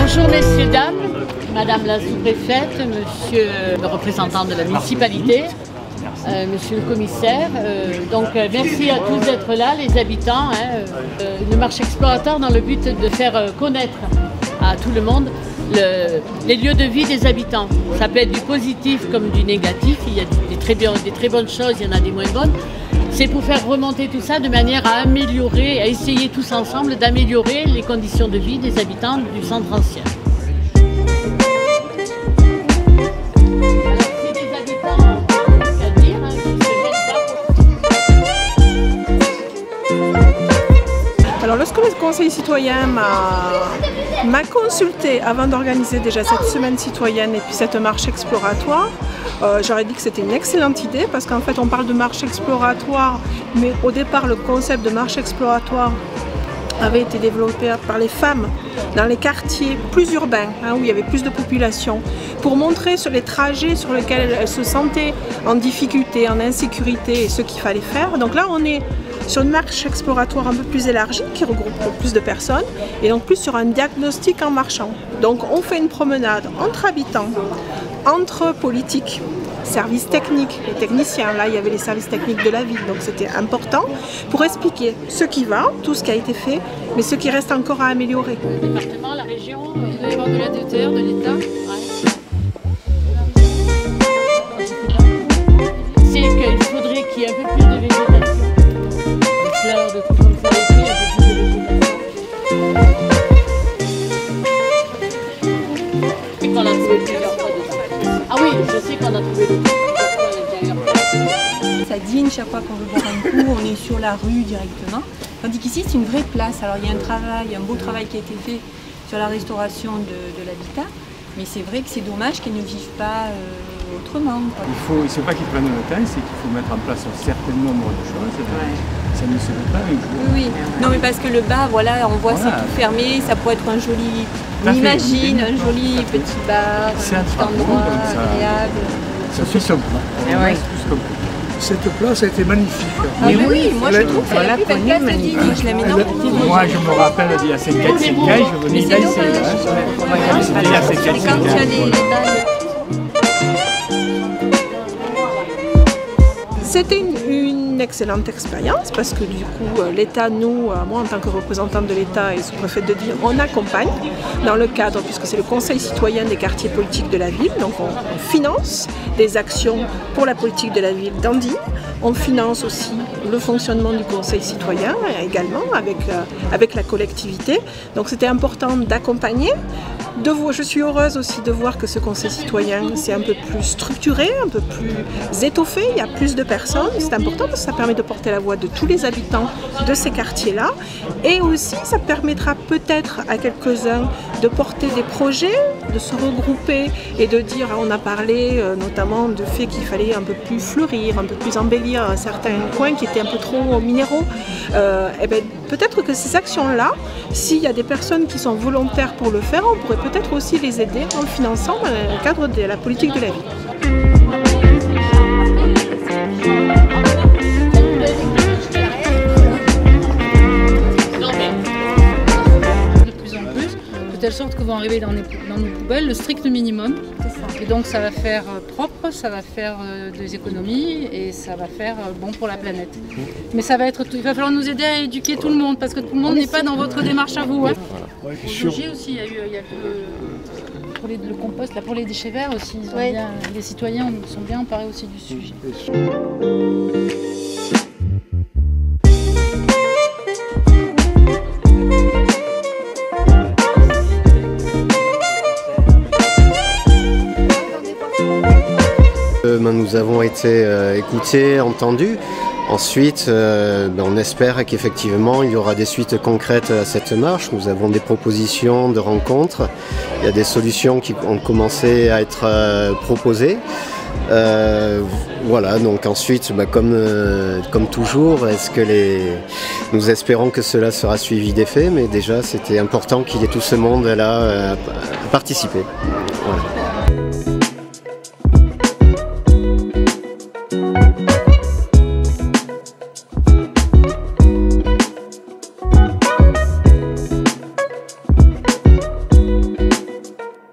Bonjour messieurs, dames, madame la sous-préfète, monsieur le représentant de la municipalité, monsieur le commissaire. Merci à tous d'être là, les habitants. Une marche exploratoire dans le but de faire connaître à tout le monde les lieux de vie des habitants. Ça peut être du positif comme du négatif, il y a des très bonnes choses, il y en a des moins bonnes. C'est pour faire remonter tout ça de manière à améliorer, à essayer tous ensemble d'améliorer les conditions de vie des habitants du centre ancien. Alors lorsque le Conseil citoyen m'a consulté avant d'organiser déjà cette semaine citoyenne et puis cette marche exploratoire, j'aurais dit que c'était une excellente idée parce qu'en fait on parle de marche exploratoire, mais au départ le concept de marche exploratoire avait été développé par les femmes dans les quartiers plus urbains, où il y avait plus de population, pour montrer sur les trajets sur lesquels elles se sentaient en difficulté, en insécurité et ce qu'il fallait faire. Donc là on est sur une marche exploratoire un peu plus élargie qui regroupe plus de personnes et donc plus sur un diagnostic en marchant. Donc on fait une promenade entre habitants, entre politiques, services techniques, les techniciens, là il y avait les services techniques de la ville, donc c'était important pour expliquer ce qui va, tout ce qui a été fait, mais ce qui reste encore à améliorer. Le département, la région, il doit y avoir de la DETR, de l'État. C'est qu'il faudrait qu'il y ait un peu plus de végétation. Des fleurs, de tout comme ça, il y a un peu plus de végétation. Et qu'on a trouvé plusieurs fois de ça. Ah oui, je sais qu'on a trouvé plusieurs fois d'ailleurs. Ça dîne chaque fois qu'on veut boire un coup, on est sur la rue directement. Tandis qu'ici c'est une vraie place. Alors il y a un beau travail qui a été fait sur la restauration de l'habitat, mais c'est vrai que c'est dommage qu'ils ne vivent pas autrement. C'est pas qu'ils prennent le temps, c'est qu'il faut mettre en place un certain nombre de choses. Ouais. Ça ne se fait pas un jour. Oui, non mais parce que le bar, voilà, on voit c'est tout fermé, ça pourrait être un joli, on imagine un joli petit bar, un petit endroit agréable. Ça fait son plan. Cette place a été magnifique. Ah oui, moi je trouve que c'est la plus belle place de Digne. Moi je l'aime énormément. Moi je me rappelle d'il y a 5 ans, je venais là ici. Il y a 5 ans, quand il y a les balles. C'était une excellente expérience parce que du coup l'État, moi en tant que représentante de l'État et sous-préfète de Digne, on accompagne dans le cadre, puisque c'est le Conseil citoyen des quartiers politiques de la ville, donc on finance des actions pour la politique de la ville dans Digne. On finance aussi le fonctionnement du Conseil citoyen également avec la collectivité. Donc c'était important d'accompagner. Je suis heureuse aussi de voir que ce Conseil citoyen c'est un peu plus structuré, un peu plus étoffé, il y a plus de personnes. C'est important parce que ça permet de porter la voix de tous les habitants de ces quartiers-là. Et aussi ça permettra peut-être à quelques-uns de porter des projets, de se regrouper et de dire, on a parlé notamment du fait qu'il fallait un peu plus fleurir, un peu plus embellir certains coins qui étaient un peu trop minéraux. Peut-être que ces actions-là, s'il y a des personnes qui sont volontaires pour le faire, on pourrait peut-être aussi les aider en le finançant dans le cadre de la politique de la ville. De telle sorte que vont arriver dans nos poubelles le strict minimum. Et donc ça va faire propre, ça va faire des économies et ça va faire bon pour la planète. Mais il va falloir nous aider à éduquer tout le monde parce que tout le monde n'est pas dans votre démarche à vous. Au logis aussi, il y a pour le compost, là, pour les déchets verts aussi, les citoyens sont bien emparés aussi du sujet. Nous avons été écoutés, entendus. Ensuite, on espère qu'effectivement il y aura des suites concrètes à cette marche. Nous avons des propositions de rencontres. Il y a des solutions qui ont commencé à être proposées. Voilà, donc ensuite, comme toujours, nous espérons que cela sera suivi d'effet, mais déjà c'était important qu'il y ait tout ce monde là à participer. Voilà.